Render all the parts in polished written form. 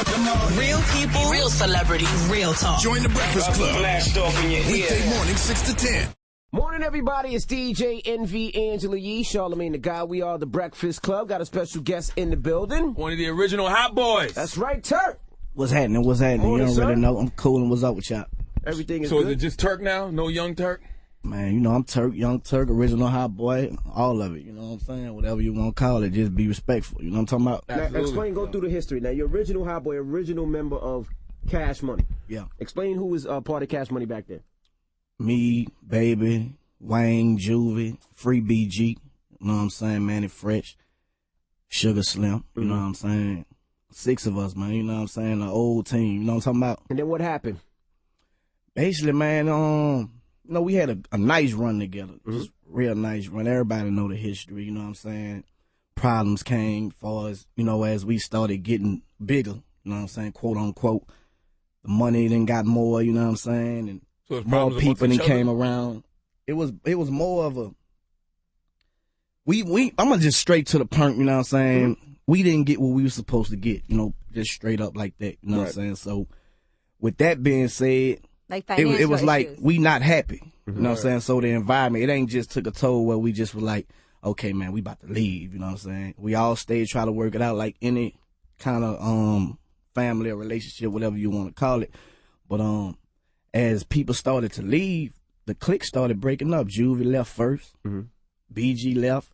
Real people, real celebrities, real talk. Join the Breakfast Club. Blast off in your Weekday morning, 6 to 10. Morning, everybody. It's DJ Envy, Angela Yee, Charlamagne the Guy. We are the Breakfast Club. Got a special guest in the building. One of the original Hotboyz. That's right, Turk. What's happening? What's happening? Morning, You don't really sir. know. I'm cool and what's up with y'all? Everything is So good. is it just Turk now? No young Turk? Man, you know, I'm Turk, young Turk, original hot boy, all of it. You know what I'm saying? Whatever you want to call it, just be respectful. You know what I'm talking about? Now, explain, go through the history. Now, your original Hot Boy, original member of Cash Money. Yeah. Explain who was part of Cash Money back then. Me, Baby, Wayne, Juvie, Free BG, you know what I'm saying, Manny Fresh, Sugar Slim, you know what I'm saying? 6 of us, man, you know what I'm saying? The old team, you know what I'm talking about? And then what happened? Basically, man, you know, we had a nice run together, just real nice run. Everybody know the history, you know what I'm saying? Problems came far as, you know, as we started getting bigger, you know what I'm saying, quote unquote. The money then got more, you know what I'm saying? And So it's more problems people amongst then each other? came around. It was more of a, I'm gonna just straight to the point, you know what I'm saying? We didn't get what we were supposed to get, you know, just straight up like that, you know what I'm saying? So with that being said, Like it was like issues. we not happy. You know what I'm saying? So the environment, it ain't just took a toll where we just were like, okay, man, we about to leave. You know what I'm saying? We all stayed, try to work it out like any kind of family or relationship, whatever you want to call it. But as people started to leave, the clique started breaking up. Juvie left first. BG left.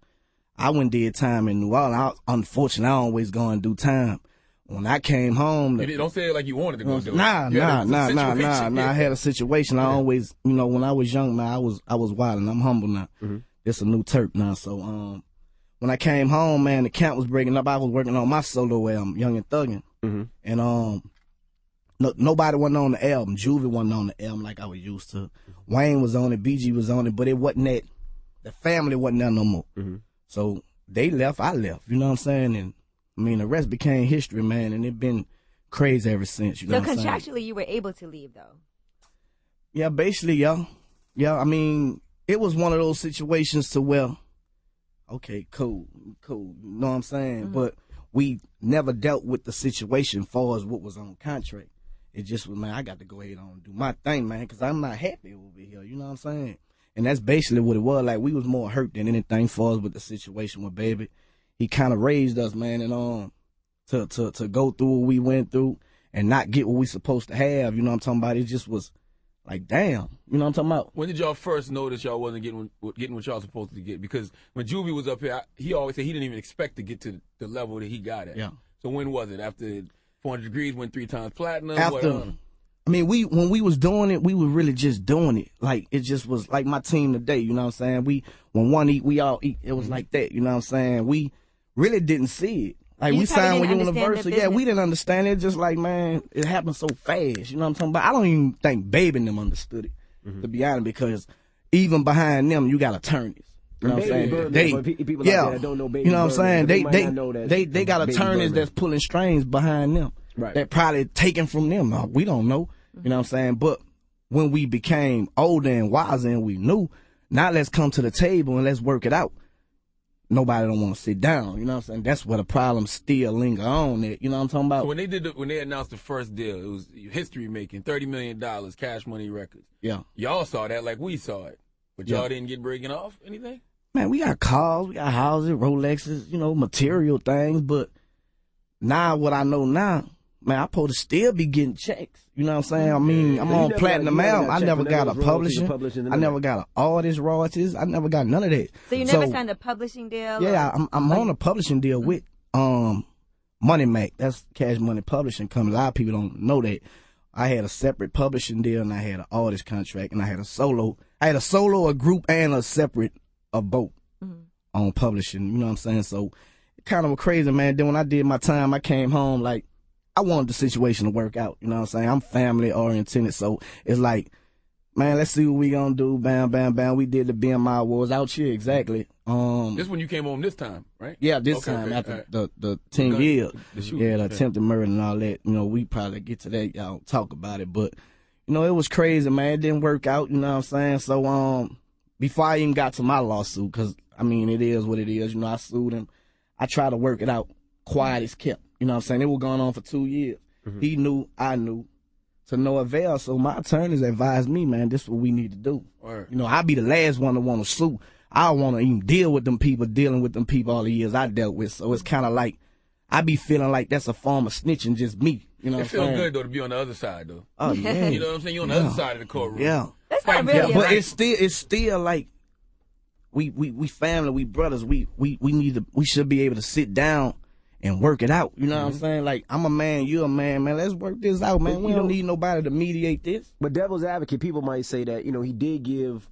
I went did time in New Orleans. Unfortunately, I always go and do time. When I came home, Don't say it like you wanted to go do it. Nah. I had a situation. I Yeah. always, you know, when I was young, man, I was wild, and I'm humble now. It's a new Turk now. So, when I came home, man, the camp was breaking up. I was working on my solo album, Young and Thuggin'. And nobody wasn't on the album. Juvie wasn't on the album like I was used to. Wayne was on it, BG was on it, but it wasn't that. The family wasn't there no more. So they left, I left. You know what I'm saying? And I mean, the rest became history, man, and it been crazy ever since. You know So what I'm saying? contractually, you were able to leave, though. Yeah, basically, yeah. I mean, it was one of those situations to where, okay, cool, you know what I'm saying? But we never dealt with the situation far as what was on contract. It just was, man, I got to go ahead and do my thing, man, because I'm not happy over here, you know what I'm saying? And that's basically what it was. Like, we was more hurt than anything far as with the situation with Baby. He kind of raised us, man, and to go through what we went through and not get what we supposed to have, you know what I'm talking about? It just was like, damn, you know what I'm talking about? When did y'all first notice y'all wasn't getting what y'all supposed to get? Because when Juvie was up here, he always said he didn't even expect to get to the level that he got at. Yeah. So when was it? After 400 Degrees went 3 times platinum? After, I mean, when we was doing it, we were really just doing it. Like, it just was like my team today, you know what I'm saying? When one eat, we all eat. It was like that, you know what I'm saying? We really didn't see it. Like, You we probably signed with didn't understand Universal. the Yeah, we business. didn't understand it. Just like, man, it happened so fast, you know what I'm talking about? I don't even think Baby and them understood it, to be honest, because even behind them, you got attorneys. You know what I'm saying? People out there that don't know Baby you know what I'm Bird, saying? might not know that They got Baby attorneys Bird. that's pulling strings behind them. Right. That probably taken from them. We don't know. You know what I'm saying? But when we became older and wiser and we knew, now let's come to the table and let's work it out. Nobody don't want to sit down. You know what I'm saying? That's where the problems still linger on. It. You know what I'm talking about? So when they announced the first deal, it was history making, $30 million, Cash Money Records. Yeah. Y'all saw that like we saw it, but y'all didn't get breaking off anything. Man, we got cars, we got houses, Rolexes, you know, material things. But now what I know now, man, I supposed to still be getting checks. You know what I'm saying? I mean, I'm So you on never platinum got- you never album. got I checked never for got none a of those royalties or publishing. publishing and I none never of got an artist royalties. I never got none of that. So you never signed a publishing deal? Yeah, or- I'm on a publishing deal with Money Mac. That's Cash Money Publishing Company. A lot of people don't know that. I had a separate publishing deal and I had an artist contract and I had a solo. A group, and a separate both on publishing. You know what I'm saying? So it kind of was crazy, man. Then when I did my time, I came home like I wanted the situation to work out. You know what I'm saying? I'm family oriented, so it's like, man, let's see what we gonna do. Bam, bam, bam. We did the BMI Awards out here exactly. This when you came home this time, right? Yeah, this Okay, time okay, after all right. the 10 years. The shooting, Yeah, the okay. attempted murder and all that. You know, we probably get to that. Y'all don't talk about it, but you know, it was crazy, man. It didn't work out. You know what I'm saying? So before I even got to my lawsuit, because I mean, it is what it is. You know, I sued him. I tried to work it out. Quiet as kept. You know what I'm saying? It was going on for 2 years. He knew, I knew. To no avail. So my attorneys advised me, man, this is what we need to do. Right. You know, I'll be the last one to want to sue. I don't want to even deal with them people, dealing with them people all the years I dealt with. So it's kind of like, I be feeling like that's a form of snitching, just me. You know what I'm saying? It feels good, though, to be on the other side, though. Oh, yeah. You know what I'm saying? You're on the other side of the courtroom. Yeah. That's not really But it's still like, we family, we brothers, we should be able to sit down and work it out. You know what I'm saying? Like, I'm a man, you're a man, let's work this out, man. We don't need nobody to mediate this. But devil's advocate, people might say that, you know, he did give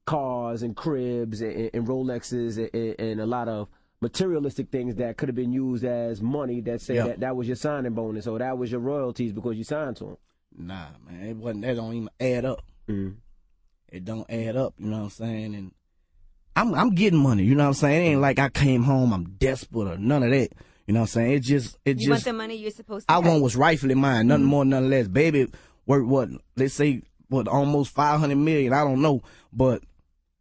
cars and cribs and Rolexes and a lot of materialistic things that could have been used as money that say that was your signing bonus or that was your royalties because you signed to him. Nah, man, it wasn't. That don't even add up. It don't add up, you know what I'm saying? And I'm getting money, you know what I'm saying? It ain't like I came home, I'm desperate or none of that. You know what I'm saying? You want the money you're supposed to I get. want what's rightfully mine, nothing more, nothing less. Baby, what, let's say, almost 500 million, I don't know. But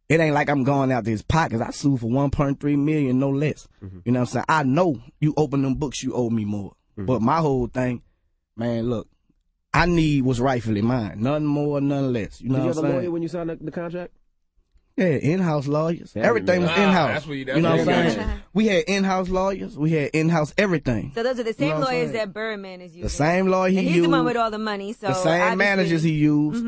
it ain't like I'm going out to his pockets. I sued for 1.3 million, no less. You know what I'm saying? I know you open them books, you owe me more. But my whole thing, man, look, I need what's rightfully mine. Nothing more, nothing less. You know what I'm saying? Did you have a lawyer when you signed the contract? Yeah, in-house lawyers. Everything was in-house. You know what I'm saying? We had in-house lawyers. We had in-house everything. So those are the same lawyers that Birdman is using. The same lawyer he and he's used. the one with all the money. So the same managers he used.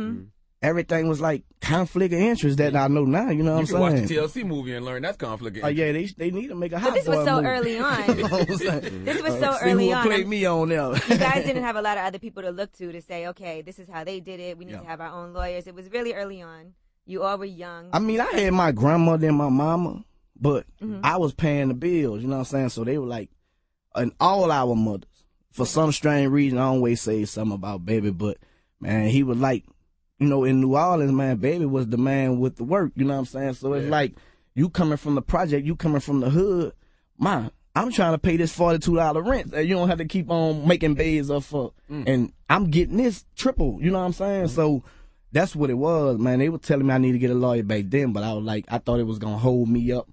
Everything was like conflict of interest that I know now. You know what I'm saying? You can watch the TLC movie and learn that's conflict of interest. Oh yeah, they need to make a hot But this was so movie. early on. You know what I'm saying? This was so See early who on. played me on there. You guys didn't have a lot of other people to look to say, okay, this is how they did it. We need to have our own lawyers. It was really early on. You all were young. I mean, I had my grandmother and my mama, but I was paying the bills, you know what I'm saying? So they were like, and all our mothers, for some strange reason, I always say something about Baby, but man, he was like, you know, in New Orleans, man, Baby was the man with the work, you know what I'm saying? So it's like, you coming from the project, you coming from the hood, man, I'm trying to pay this $42 rent. You don't have to keep on making beds up for, and I'm getting this triple, you know what I'm saying? So that's what it was, man. They were telling me I need to get a lawyer back then, but I was like, I thought it was going to hold me up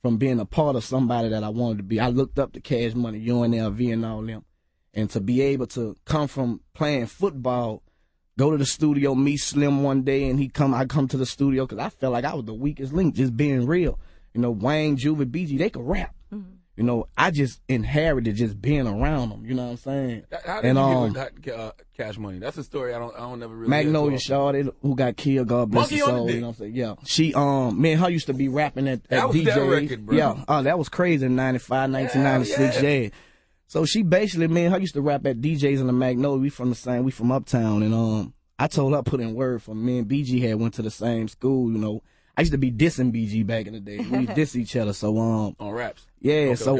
from being a part of somebody that I wanted to be. I looked up to Cash Money, UNLV and all them. And to be able to come from playing football, go to the studio, meet Slim one day, and I come to the studio because I felt like I was the weakest link, just being real. You know, Wayne, Juvie, BG, they could rap. You know, I just inherited just being around them. You know what I'm saying? How did you get with Cash Money? That's a story I don't never really. Magnolia Shawty, who got killed, God bless her soul. You know what I'm saying? Yeah, she me and her used to be rapping at DJ. That record, bro. Yeah, that was crazy in 95, 1996. Yeah. So she basically, me and her used to rap at DJs in the Magnolia. We from Uptown, and I told her put in word for me and BG had went to the same school. You know, I used to be dissing BG back in the day. We diss each other. So on raps. Yeah, so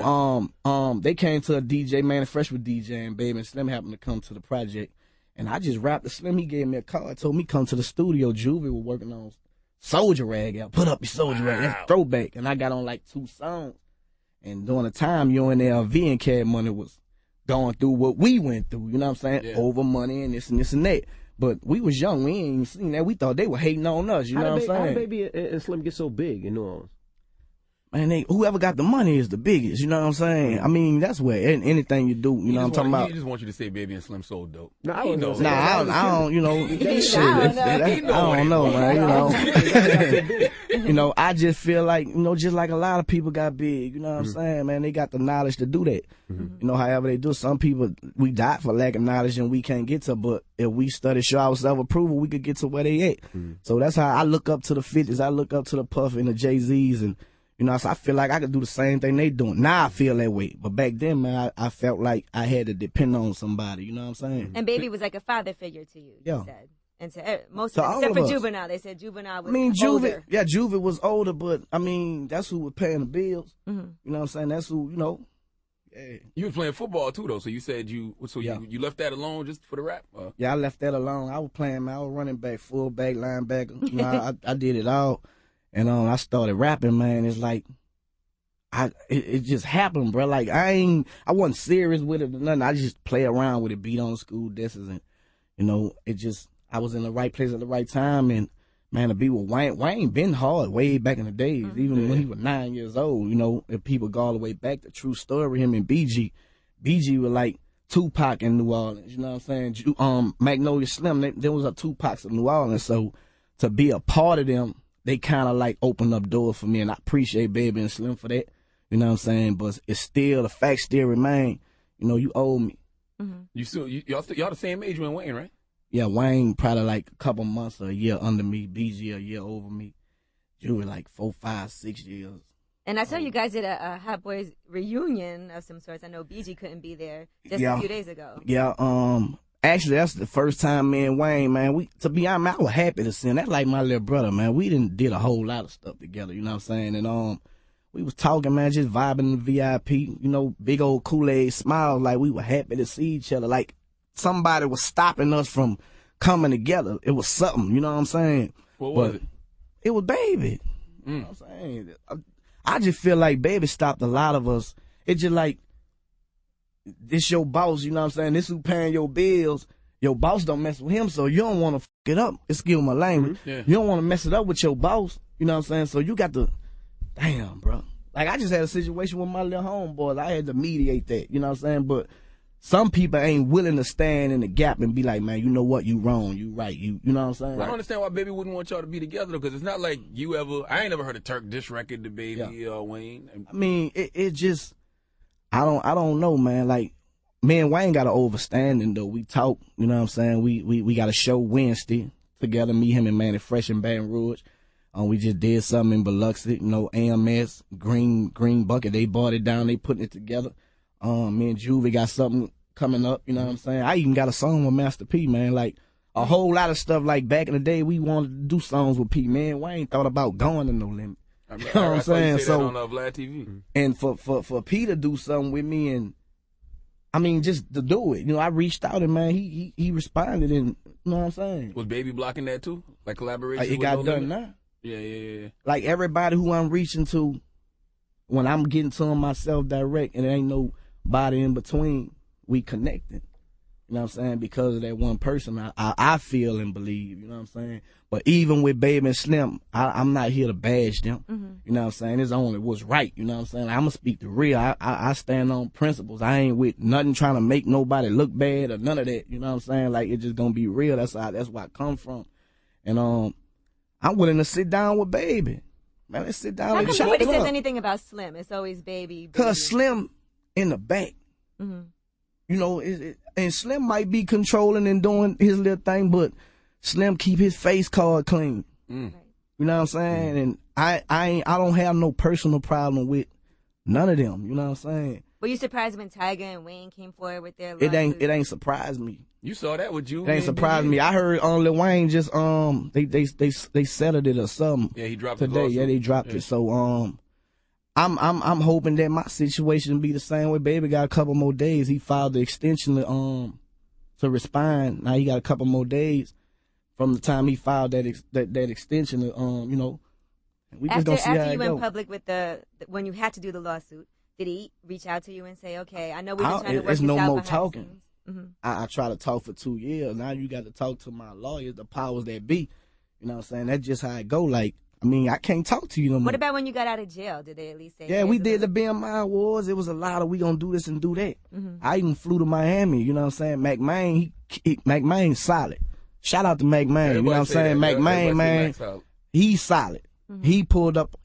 they came to a DJ, man, fresh with DJ, and Baby and Slim happened to come to the project. And I just rapped to Slim. He gave me a call. Told me come to the studio. Juvie was working on Soldier Rag out. Put up your Soldier Rag. That's throwback. And I got on like 2 songs. And during the time, UNLV and Cash Money was going through what we went through. You know what I'm saying? Yeah. Over money and this and that. But we was young. We ain't even seen that. We thought they were hating on us. You know what I'm saying? How did Baby and Slim get so big in New Orleans? Man, whoever got the money is the biggest, you know what I'm saying? I mean, that's where anything you do, you know what I'm talking about? He just want you to say Baby and Slim so dope. I don't, you know, shit, I don't know, man, you know. You know, I just feel like, you know, just like a lot of people got big, you know what I'm saying, man? They got the knowledge to do that. You know, however they do. Some people, we die for lack of knowledge and we can't get to, but if we study, show our self-approval, we could get to where they at. So that's how I look up to the 50s, I look up to the Puff and the Jay-Z's, and you know, so I feel like I could do the same thing they doing. Now I feel that way. But back then, man, I felt like I had to depend on somebody. You know what I'm saying? And Baby was like a father figure to you, you said. And to most of them, except for Juvenile. They said Juvenile was older. Juvie was older, but, I mean, that's who was paying the bills. You know what I'm saying? That's who, you know. Yeah. You was playing football, too, though. So you said you left that alone just for the rap? Yeah, I left that alone. I was playing, man. I was running back, fullback, linebacker. You know, I did it all. And I started rapping, man. It's like, it just happened, bro. Like, I wasn't serious with it or nothing. I just play around with it, beat on school desks, and, you know, I was in the right place at the right time. And, man, to be with Wayne been hard way back in the days, even when he was 9 years old, you know, if people go all the way back, the true story, him and BG was like Tupac in New Orleans. You know what I'm saying? Magnolia Slim, there was a Tupacs in New Orleans. So to be a part of them, they kind of like opened up doors for me, and I appreciate Baby and Slim for that. You know what I'm saying? But it's still, the facts still remain. You know, you owe me. Mm-hmm. Y'all the same age, you and Wayne, right? Yeah, Wayne probably like a couple months or a year under me. BG a year over me. You were like 4, 5, 6 years. And I saw you guys did a Hotboyz reunion of some sorts. I know BG couldn't be there just a few days ago. Yeah, actually, that's the first time me and Wayne, man, to be honest, man, I was happy to see him. That's like my little brother, man. We did a whole lot of stuff together, you know what I'm saying? And we was talking, man, just vibing in the VIP, you know, big old Kool-Aid smiles, like we were happy to see each other. Like somebody was stopping us from coming together. It was something, you know what I'm saying? What was it? It was Baby. You know what I'm saying? I just feel like Baby stopped a lot of us. It's just like, this your boss, you know what I'm saying? This who paying your bills. Your boss don't mess with him, so you don't want to fuck it up. Excuse my language. Yeah. You don't want to mess it up with your boss, you know what I'm saying? So you got to, damn, bro. Like, I just had a situation with my little homeboy. I had to mediate that, you know what I'm saying? But some people ain't willing to stand in the gap and be like, man, you know what? You wrong. You right. You know what I'm saying? Well, I don't understand why Baby wouldn't want y'all to be together, though, because it's not like I ain't never heard a Turk diss record to Baby or Wayne. I mean, it just, I don't know, man. Like, me and Wayne got an overstanding, though. We talk, you know what I'm saying? We got a show Wednesday together, me, him, and Manny Fresh in Baton Rouge. We just did something in Biloxi, you know, AMS, Green Bucket. They bought it down, they putting it together. Me and Juvie got something coming up, you know what I'm saying? I even got a song with Master P, man. Like, a whole lot of stuff. Like, back in the day, we wanted to do songs with P, man. Wayne thought about going to No Limit. You know what I'm saying? So, on Vlad TV. And for P to do something with me, and I mean, just to do it, you know, I reached out and, man, he responded, and you know what I'm saying? Was Baby blocking that too? Like collaboration? It got done now. Yeah. Like, everybody who I'm reaching to, when I'm getting to them myself direct, and there ain't nobody in between, we connecting. You know what I'm saying? Because of that one person, I feel and believe, you know what I'm saying? But even with Baby and Slim, I'm not here to bash them. You know what I'm saying? It's only what's right, you know what I'm saying? I'm going to speak the real. I stand on principles. I ain't with nothing trying to make nobody look bad or none of that, you know what I'm saying? Like, it's just going to be real. That's where I come from. And I'm willing to sit down with Baby. Man, let's sit down and chop it up. How come nobody says anything about Slim? It's always Baby. Because Slim in the back. You know, and Slim might be controlling and doing his little thing, but Slim keep his face card clean. You know what I'm saying? And I don't have no personal problem with none of them. You know what I'm saying? Were you surprised when Tiger and Wayne came forward with their lawsuit? It ain't surprised me. You saw that with you? It ain't surprised me. I heard Lil Wayne just they settled it or something. Yeah, he dropped it today. Yeah, they dropped it. So I'm hoping that my situation be the same way. Baby got a couple more days. He filed the extension to respond. Now he got a couple more days from the time he filed that extension. You know, we just gonna see how it after you go. went public with when you had to do the lawsuit, did he reach out to you and say, "Okay, I know we've been trying to work this out"? There's no more talking. I try to talk for 2 years. Now you got to talk to my lawyers, the powers that be. You know what I'm saying? That's just how it go. Like, I mean, I can't talk to you no more. What about when you got out of jail? Did they at least say? Yeah, we did the BMI Awards. It was a lot of we gonna do this and do that. I even flew to Miami. You know what I'm saying? McMahon solid. Shout out to McMahon. You know what I'm saying? McMahon, man, he's solid. He pulled up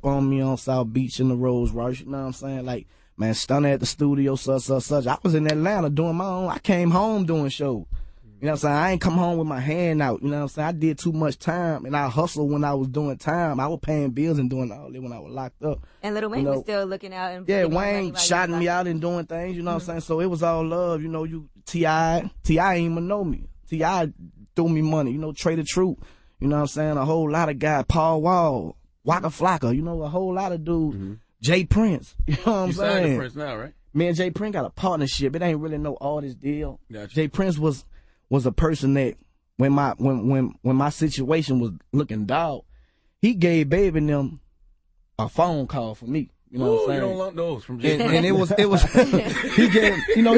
on me on South Beach in the Rolls Royce. You know what I'm saying? Like, man, stunner at the studio, such. I was in Atlanta doing my own. I came home doing shows. You know what I'm saying? I ain't come home with my hand out. You know what I'm saying? I did too much time, and I hustled when I was doing time. I was paying bills and doing all that when I was locked up. And Lil Wayne was still looking out. And Wayne shotting me out and doing things. You know what I'm saying? So it was all love. You know, T.I. ain't even know me. T.I. threw me money. You know, Trader Troop. You know what I'm saying? A whole lot of guys. Paul Wall, Waka Flocka. You know, a whole lot of dudes. Jay Prince. You know what I'm saying? You signed to Prince now, right? Me and Jay Prince got a partnership. It ain't really no artist deal. Gotcha. Jay Prince was a person that when my situation was looking dog, he gave Baby and them a phone call for me. You know what I'm saying? You don't want those from Jay Prince. And it was he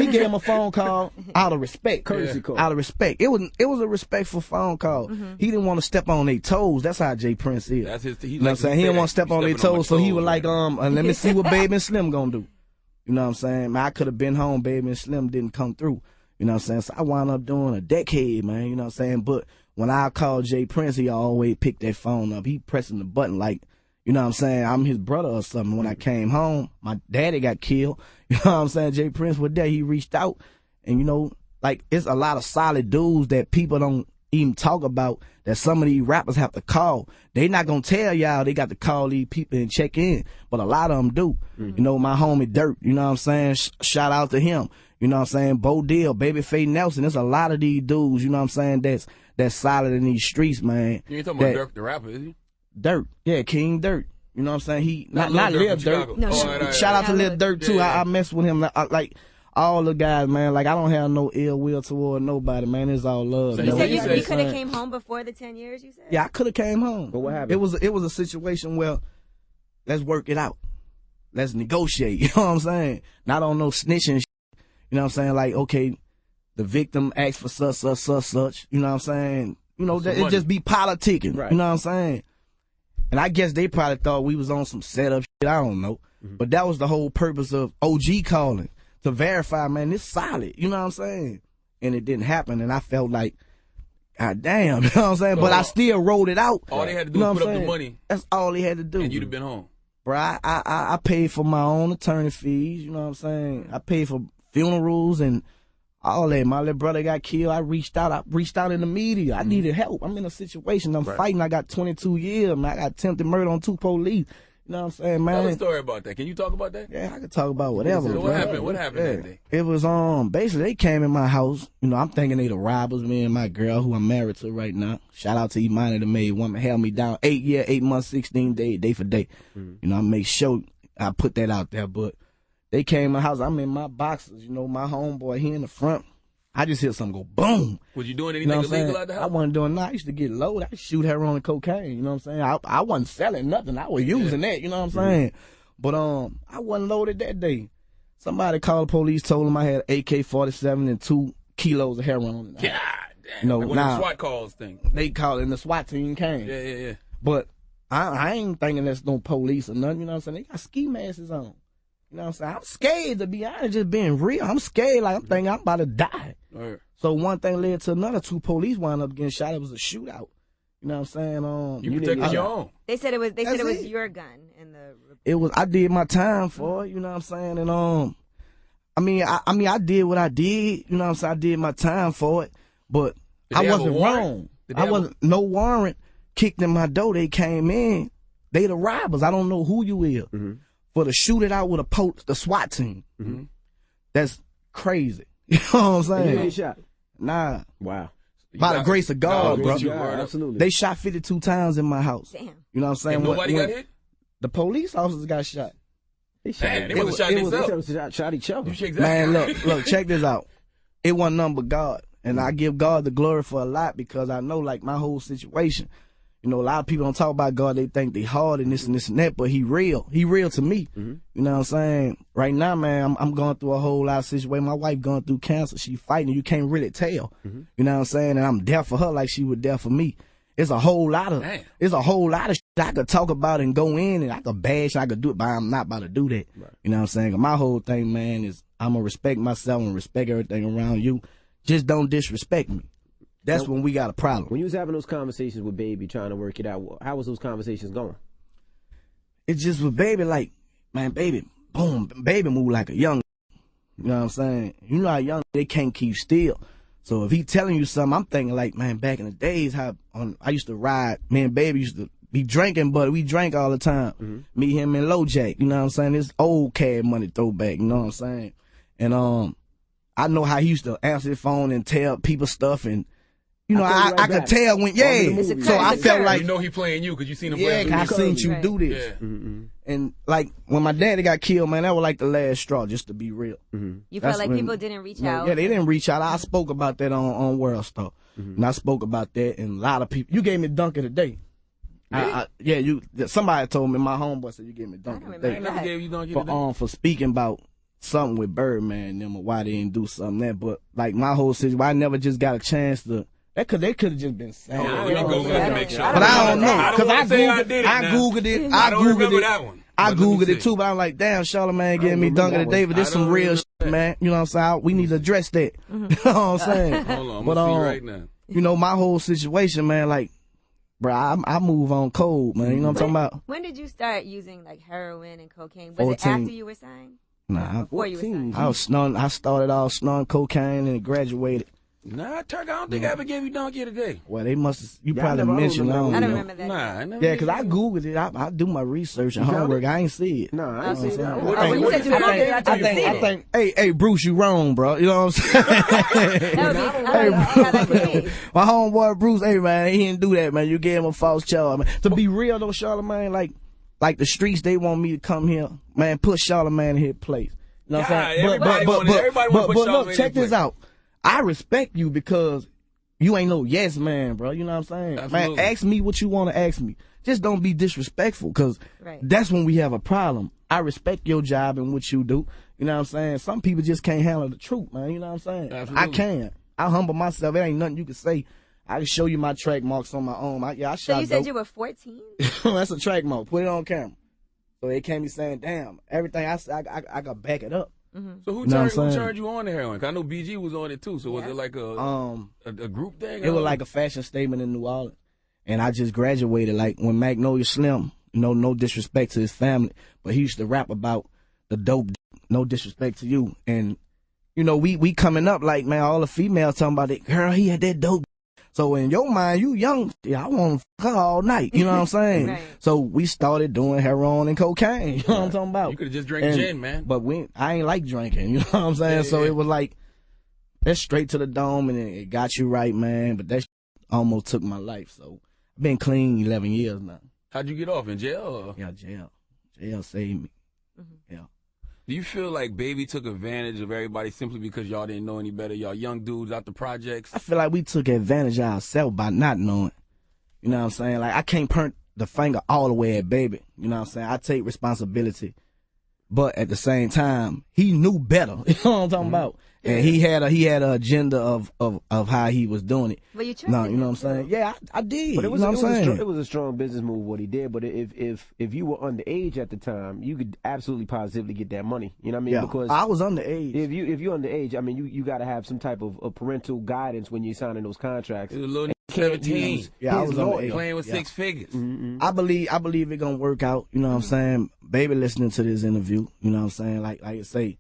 gave him a phone call out of respect, courtesy call. Out of respect. It was a respectful phone call. He didn't want to step on their toes. That's how Jay Prince is. That's his. You know what I'm saying? He didn't want to step on their toes, so he was like, let me see what Baby and Slim gonna do. You know what I'm saying? Man, I could have been home, baby, and Slim didn't come through. You know what I'm saying? So I wound up doing a decade, man. You know what I'm saying? But when I called Jay Prince, he always picked that phone up. He pressing the button like, you know what I'm saying, I'm his brother or something. When I came home, my daddy got killed. You know what I'm saying? Jay Prince was there. He reached out. And, you know, like, it's a lot of solid dudes that people don't even talk about that some of these rappers have to call. They not going to tell y'all they got to call these people and check in. But a lot of them do. You know, my homie Dirt, you know what I'm saying? Shout out to him. You know what I'm saying? Bo Dill, Babyface Nelson. There's a lot of these dudes, you know what I'm saying, that's solid in these streets, man. You ain't talking about Dirk the rapper, is he? Dirt. Yeah, King Dirt. You know what I'm saying? He not Lil Dirt. No, Shout out to Lil Dirt too. Yeah. I mess with him like all the guys, man. Like I don't have no ill will toward nobody, man. It's all love. So you said you could have came home before the 10 years, you said? Yeah, I could have came home. But what happened? It was a situation where let's work it out. Let's negotiate. You know what I'm saying? Not on no snitching shit. You know what I'm saying? Like, okay, the victim asked for such. You know what I'm saying? You know, it just be politicking. Right. You know what I'm saying? And I guess they probably thought we was on some setup shit. I don't know. But that was the whole purpose of OG calling, to verify, man, it's solid. You know what I'm saying? And it didn't happen. And I felt like, God damn, you know what I'm saying? But I still rolled it out. All they had to do was put up the money. That's all they had to do. And you'd have been home. Bro, I paid for my own attorney fees. You know what I'm saying? I paid for funerals and all that. My little brother got killed. I reached out in the media. I needed help. I'm in a situation. I'm fighting. I got 22 years, man. I got attempted murder on 2 police. You know what I'm saying, man? Tell a story about that. Can you talk about that? Yeah, I can talk about whatever. So what happened? What happened that day? It was basically they came in my house. You know, I'm thinking they the robbers. Me and my girl, who I'm married to right now. Shout out to Imani, the maid woman, held me down 8 months, 16 days, day for day. You know, I make sure I put that out there. But they came in my house. I'm in my boxers. You know, my homeboy, he in the front. I just hear something go boom. Was you doing anything illegal out the house? I wasn't doing nothing. I used to get loaded. I used to shoot heroin and cocaine. You know what I'm saying? I wasn't selling nothing. I was using that. You know what I'm saying? But I wasn't loaded that day. Somebody called the police, told them I had AK-47 and 2 kilos of heroin. God damn. You know, like one of the SWAT calls thing. They called it and the SWAT team came. Yeah. But I ain't thinking that's no police or nothing. You know what I'm saying? They got ski masks on. You know what I'm saying? I'm scared, to be honest, just being real. I'm scared, like I'm thinking I'm about to die. Right. So one thing led to another. 2 police wound up getting shot. It was a shootout. You know what I'm saying? You protected your own. They said it was your gun in the. It was. I did my time for it. You know what I'm saying? And I mean, I did what I did. You know what I'm saying? I did my time for it, but I wasn't wrong. I wasn't. No warrant kicked in my door. They came in. They the robbers. I don't know who you is. For to shoot it out with the SWAT team. That's crazy. You know what I'm saying? You ain't shot? Nah. Wow. By the grace of God, bro. Absolutely. They shot 52 times in my house. Damn. You know what I'm saying? And nobody got hit? The police officers got shot. They shot. Damn, they must have shot themselves. Shot each other. Man, look, check this out. It wasn't nothing but God. And I give God the glory for a lot because I know, like, my whole situation. You know, a lot of people don't talk about God. They think they hard and this and this and that, but he real. He real to me. You know what I'm saying? Right now, man, I'm going through a whole lot of situations. My wife going through cancer. She fighting. You can't really tell. You know what I'm saying? And I'm there for her like she was there for me. It's a whole lot of shit I could talk about and go in and I could bash and I could do it, but I'm not about to do that. Right. You know what I'm saying? My whole thing, man, is I'm going to respect myself and respect everything around you. Just don't disrespect me. That's when we got a problem. When you was having those conversations with Baby, trying to work it out, how was those conversations going? It just was Baby like, man, Baby, boom, Baby move like a young. You know what I'm saying? You know how young they can't keep still. So if he telling you something, I'm thinking like, man, back in the days, I used to ride. Me and Baby used to be drinking, but we drank all the time. Me, him, and Low Jack. You know what I'm saying? This old Cab Money throwback. You know what I'm saying? And I know how he used to answer the phone and tell people stuff and. You know, I could tell when, so I felt like. You know he playing you because you seen him play. Yeah, I seen you do this. Yeah. And like, when my daddy got killed, man, that was like the last straw, just to be real. You felt like people didn't reach out? Yeah, they didn't reach out. I spoke about that on World Star. And I spoke about that, and a lot of people. You gave me dunk of the day. Somebody told me, my homeboy said you gave me dunk of the day. I never gave you dunk of the day. For speaking about something with Birdman and them, or why they didn't do something there. But like, my whole situation, I never just got a chance to. They could have just been saying. But I don't know. But I don't know because I googled it. I don't remember that one. I Googled it too, but I'm like, damn, Charlamagne giving me Dunk of the Day, but this some real shit, man. You know what I'm saying? We need to address that. You know what I'm saying? Hold on, I'm gonna see right now. You know, my whole situation, man, like, bro, I move on cold, man. You know what I'm talking about? When did you start using like heroin and cocaine? Was 14. it after you were signed? Nah, Before you were signed? I started off snorting cocaine and graduated. Nah, Turk, I don't think I ever gave you Donkey today. Well, they must. You probably mentioned. I don't remember that. Nah, I never. Yeah, because I Googled it. I do my research and homework. I ain't see it. No, I ain't see that. I think. Hey, Bruce, you wrong, bro. You know what I'm saying? My homeboy Bruce, hey man, he didn't do that, man. You gave him a false charge, man. To be real though, Charlamagne, like the streets, they want me to come here, man. Put Charlamagne in his place. You know what I'm saying? But look, check this out. I respect you because you ain't no yes man, bro. You know what I'm saying? Absolutely. Man, ask me what you want to ask me. Just don't be disrespectful, because that's when we have a problem. I respect your job and what you do. You know what I'm saying? Some people just can't handle the truth, man. You know what I'm saying? Absolutely. I can. I humble myself. It ain't nothing you can say. I can show you my track marks on my own. I shot So you said you were 14? That's a track mark. Put it on camera. So they can't be saying, damn, everything I say, I got to back it up. Mm-hmm. So who turned you on to heroin? 'Cause I know BG was on it too. So was it like a group thing? It was like a fashion statement in New Orleans. And I just graduated. Like when Magnolia Slim, no disrespect to his family, but he used to rap about the dope, no disrespect to you. And, you know, we coming up like, man, all the females talking about it. Girl, he had that dope. So in your mind, you young, I want to fuck her all night. You know what I'm saying? Right. So we started doing heroin and cocaine. You know what I'm talking about? You could have just drank gin, man. But I ain't like drinking. You know what I'm saying? So it was like, that's straight to the dome, and it got you right, man. But that almost took my life. So I've been clean 11 years now. How'd you get off? In jail? Or? Yeah, jail. Jail saved me. Mm-hmm. Yeah. Do you feel like Baby took advantage of everybody simply because y'all didn't know any better? Y'all young dudes out the projects? I feel like we took advantage of ourselves by not knowing. You know what I'm saying? Like, I can't point the finger all the way at Baby. You know what I'm saying? I take responsibility. But at the same time, he knew better. You know what I'm talking about? And he had an agenda of how he was doing it. But you know what I'm saying? Yeah, I did. But it was, you know what I'm saying? It was a strong business move what he did. But if you were underage at the time, you could absolutely positively get that money. You know what I mean? Yeah, because I was underage. If you're underage, I mean, you got to have some type of parental guidance when you're signing those contracts. It was a little 17. Yeah, I was underage. Playing with 6 figures. Mm-hmm. I believe it gonna work out. You know what I'm saying? Baby, listening to this interview, you know what I'm saying? Like I say,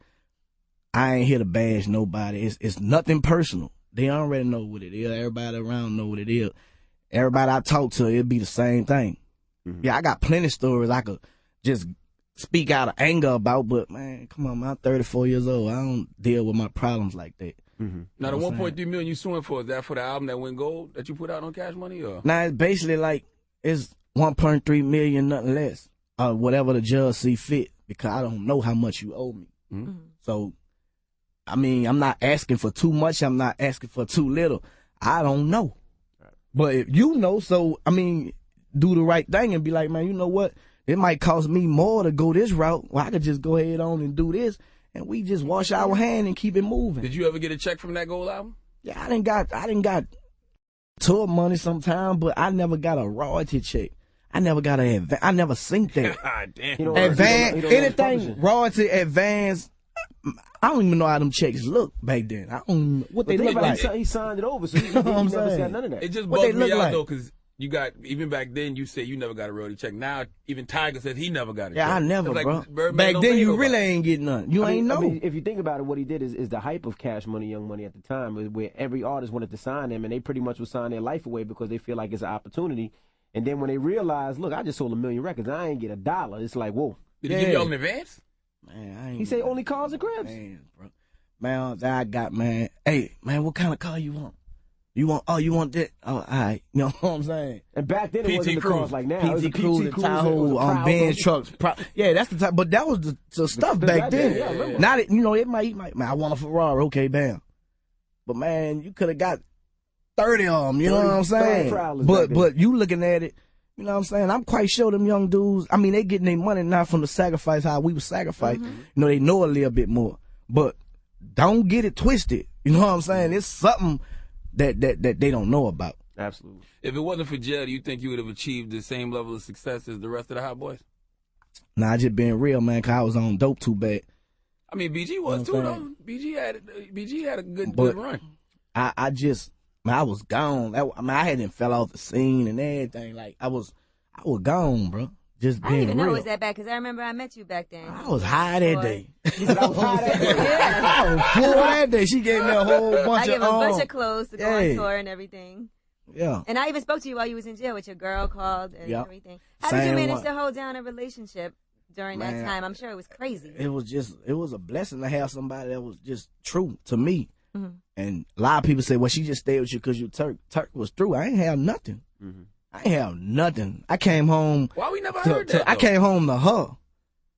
I ain't here to bash nobody. It's nothing personal. They already know what it is. Everybody around know what it is. Everybody I talk to, it'll be the same thing. Mm-hmm. Yeah, I got plenty of stories I could just speak out of anger about, but man, come on, man, I'm 34 years old. I don't deal with my problems like that. Mm-hmm. Now, the 1.3 million you suing for, is that for the album that went gold that you put out on Cash Money? Or? Nah, it's basically like, it's 1.3 million, nothing less. Whatever the judge see fit, because I don't know how much you owe me. Mm-hmm. So, I mean, I'm not asking for too much. I'm not asking for too little. I don't know. Right. But if you know, so, I mean, do the right thing and be like, man, you know what? It might cost me more to go this route. Well, I could just go ahead on and do this, and we just wash our hand and keep it moving. Did you ever get a check from that gold album? Yeah, I didn't got tour money sometime, but I never got a royalty check. I never got I never synced that. Damn. You know, advance, anything royalty, advance. I don't even know how them checks look back then. I don't what they look like. He signed it over, so he never got none of that. It just bugged me out though, because you got, even back then you said you never got a royalty check. Now even Tiger says he never got a check. Yeah, I never, like, bro. Back then you really ain't getting none. You ain't know. I mean, if you think about it, what he did is the hype of Cash Money, Young Money at the time, where every artist wanted to sign them, and they pretty much would sign their life away because they feel like it's an opportunity. And then when they realize, look, I just sold 1 million records, I ain't get $1. It's like, whoa. Did he give y'all in advance? Man, he say only cars and cribs. Man, bro. Man, that I got, man. Hey, man, what kind of car you want? You want that? Oh, all right. You know what I'm saying? And back then it wasn't the cars like now. PT Cruise, the Tahoe, Benz trucks. Yeah, that's the type. But that was the stuff back then. Yeah. Now that, you know, it might, man, I want a Ferrari. Okay, bam. But man, you could have got 30 of them. You know what I'm saying? But you looking at it. You know what I'm saying? I'm quite sure them young dudes, I mean, they getting their money now from the sacrifice, how we was sacrificed. Mm-hmm. You know, they know a little bit more. But don't get it twisted. You know what I'm saying? It's something that they don't know about. Absolutely. If it wasn't for jail, do you think you would have achieved the same level of success as the rest of the Hotboyz? Nah, I just being real, man, 'cause I was on dope too bad. I mean, BG was too, though. BG had a good run. I was gone. I hadn't fell off the scene and everything. Like, I was gone, bro. Just being I didn't even know real. it was that bad because I remember I met you back then. I was high that day. I was high that day. I was full that day. She gave me a whole bunch I gave him a bunch of clothes to go on tour and everything. Yeah. And I even spoke to you while you was in jail with your girl called and everything. How did you manage to hold down a relationship during that time? I'm sure it was crazy. It was a blessing to have somebody that was just true to me. Mm-hmm. And a lot of people say, well, she just stayed with you because you Turk. Turk was through. I ain't have nothing. Mm-hmm. I ain't have nothing. I came home. Why we never heard that? I came home to her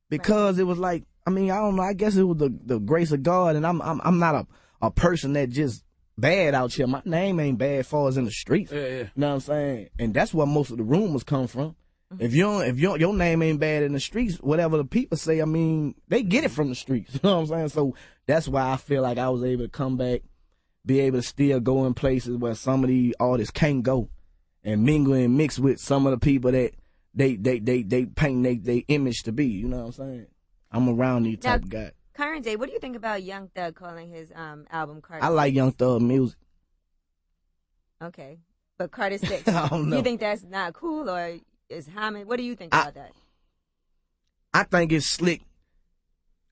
because it was like, I mean, I don't know. I guess it was the grace of God, and I'm not a person that just bad out here. My name ain't bad as far as in the streets. Yeah. You know what I'm saying? And that's where most of the rumors come from. Mm-hmm. If your name ain't bad in the streets, whatever the people say, I mean, they get it from the streets. You know what I'm saying? So that's why I feel like I was able to come back, be able to still go in places where some of these artists can't go, and mingle and mix with some of the people that they paint they image to be. You know what I'm saying? I'm around these type of guys. Current day, what do you think about Young Thug calling his album Carter? I like Young Thug music. Okay, but Carter 6. I don't know. You think that's not cool, or is Hammond? What do you think about that? I think it's slick.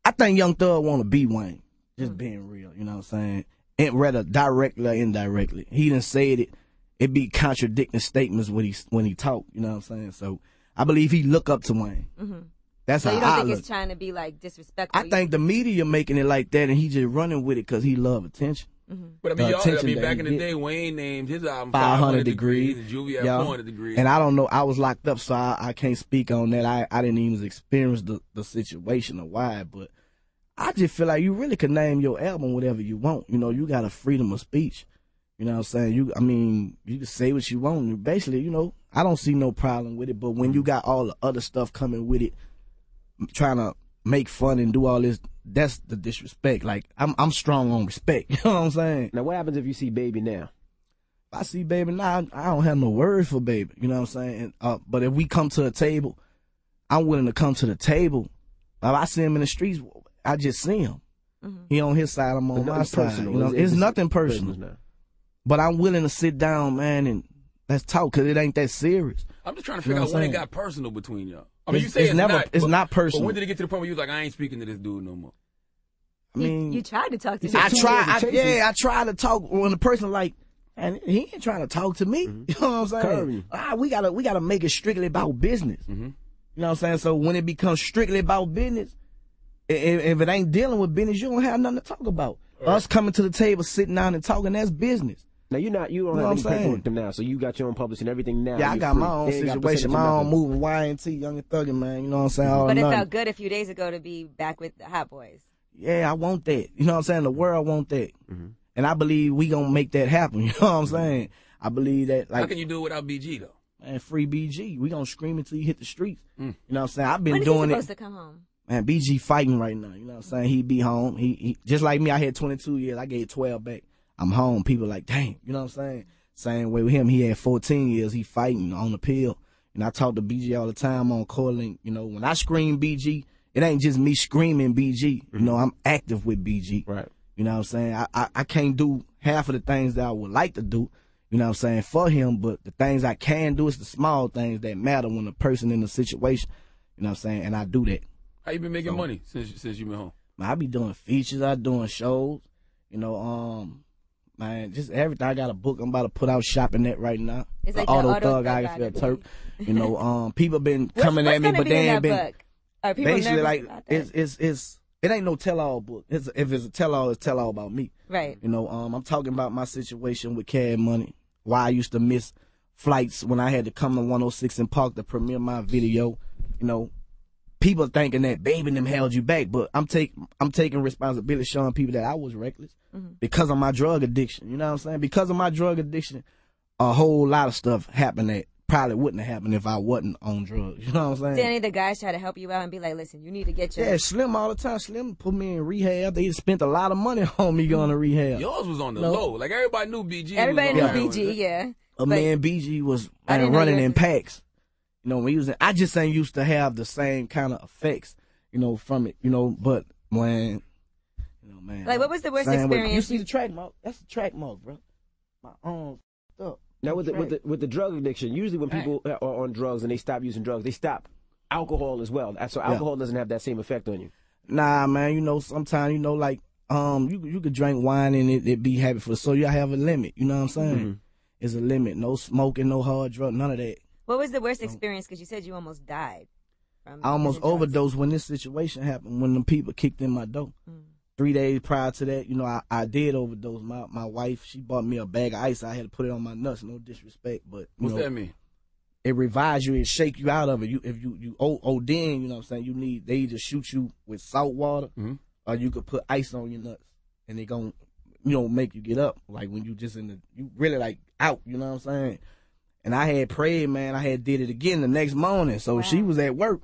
I think Young Thug want to be Wayne. Just being real, you know what I'm saying? And whether directly or indirectly, he done said it. It be contradicting statements when he talk. You know what I'm saying? So I believe he look up to Wayne. Mm-hmm. That's so how you don't I think look. It's trying to be like disrespectful? I think the media making it like that, and he just running with it because he love attention. Mm-hmm. But I mean, back in the day, Wayne named his album 500 Degrees, and Juvie had 400 Degrees. And I don't know, I was locked up, so I can't speak on that. I didn't even experience the situation or why, but I just feel like you really could name your album whatever you want. You know, you got a freedom of speech. You know what I'm saying? You can say what you want. Basically, you know, I don't see no problem with it. But when you got all the other stuff coming with it, trying to make fun and do all this, that's the disrespect. Like, I'm strong on respect. You know what I'm saying? Now, what happens if you see Baby now? If I see Baby now, I don't have no words for Baby. You know what I'm saying? But if we come to a table, I'm willing to come to the table. If I see him in the streets, I just see him. Mm-hmm. He on his side, I'm on my side. You know, it's nothing personal. But I'm willing to sit down, man, and let's talk, because it ain't that serious. I'm just trying to figure out when it got personal between y'all. I mean, you say it's not personal. But when did it get to the point where you was like, I ain't speaking to this dude no more? I mean, you tried to talk to him. I tried to talk when the person like, and he ain't trying to talk to me. Mm-hmm. You know what I'm saying? We gotta make it strictly about business. Mm-hmm. You know what I'm saying? So when it becomes strictly about business, if it ain't dealing with business, you don't have nothing to talk about. Right. Us coming to the table, sitting down and talking, that's business. Now you don't have any paperwork with them now, so you got your own publishing, everything now. Yeah, I got my own situation, my own moving, Y&T, Young and Thuggin', man. You know what I'm saying? But it felt good a few days ago to be back with the Hotboyz. Yeah, I want that. You know what I'm saying? The world want that. Mm-hmm. And I believe we gonna make that happen. You know what I'm saying? I believe that. Like, how can you do it without BG though? Man, free BG. We gonna scream until you hit the streets. You know what I'm saying? I've been when doing he it. Supposed to come home? Man, BG fighting right now. You know what I'm saying? He be home. He just like me. I had 22 years. I gave 12 back. I'm home. People like, dang. You know what I'm saying? Same way with him. He had 14 years. He fighting on the pill. And I talk to BG all the time on calling. You know, when I scream BG, it ain't just me screaming BG. You know, I'm active with BG. Right. You know what I'm saying? I can't do half of the things that I would like to do, you know what I'm saying, for him. But the things I can do is the small things that matter when a person in a situation, you know what I'm saying? And I do that. How you been making money since you been home? Man, I be doing features. I doing shows. You know, man, just everything. I got a book I'm about to put out shopping at right now. It's like Auto Thug, I feel Turk. You know, people been coming at me, but they ain't been. Basically, like it ain't no tell-all book. If it's a tell-all, it's tell-all about me. Right. You know, I'm talking about my situation with Cash Money. Why I used to miss flights when I had to come to 106 and Park to premiere my video. You know, people thinking that Baby and them held you back, but I'm taking responsibility, showing people that I was reckless because of my drug addiction. You know what I'm saying? Because of my drug addiction, a whole lot of stuff happened that probably wouldn't have happened if I wasn't on drugs. You know what I'm saying? Did any of the guys try to help you out and be like, listen, you need to get your... Yeah, Slim all the time. Slim put me in rehab. They spent a lot of money on me going to rehab. Yours was on the low. Like, everybody knew BG. Everybody knew BG, yeah. Me and BG was running in packs. You know, when he was in, I just ain't used to have the same kind of effects, you know, from it, you know, but when, you know, man. Like, what was the worst experience? You see the track mark? That's the track mark, bro. My arm's up. Now, with the drug addiction, usually when people are on drugs and they stop using drugs, they stop alcohol as well. So alcohol doesn't have that same effect on you. Nah, man, you know, sometimes, you know, like, you could drink wine and it be happy for, so you have a limit, you know what I'm saying? Mm-hmm. It's a limit. No smoking, no hard drug, none of that. What was the worst experience? Because you said you almost died. I almost overdosed when this situation happened, when the people kicked in my door. 3 days prior to that, you know, I did overdose. My wife, she bought me a bag of ice. I had to put it on my nuts. No disrespect, but what's that mean? It revives you and shake you out of it. If you OD, you know what I'm saying? They either shoot you with salt water, or you could put ice on your nuts, and they gon', you know, make you get up. Like when you just you really like out. You know what I'm saying? And I had prayed, man. I had did it again the next morning. So she was at work.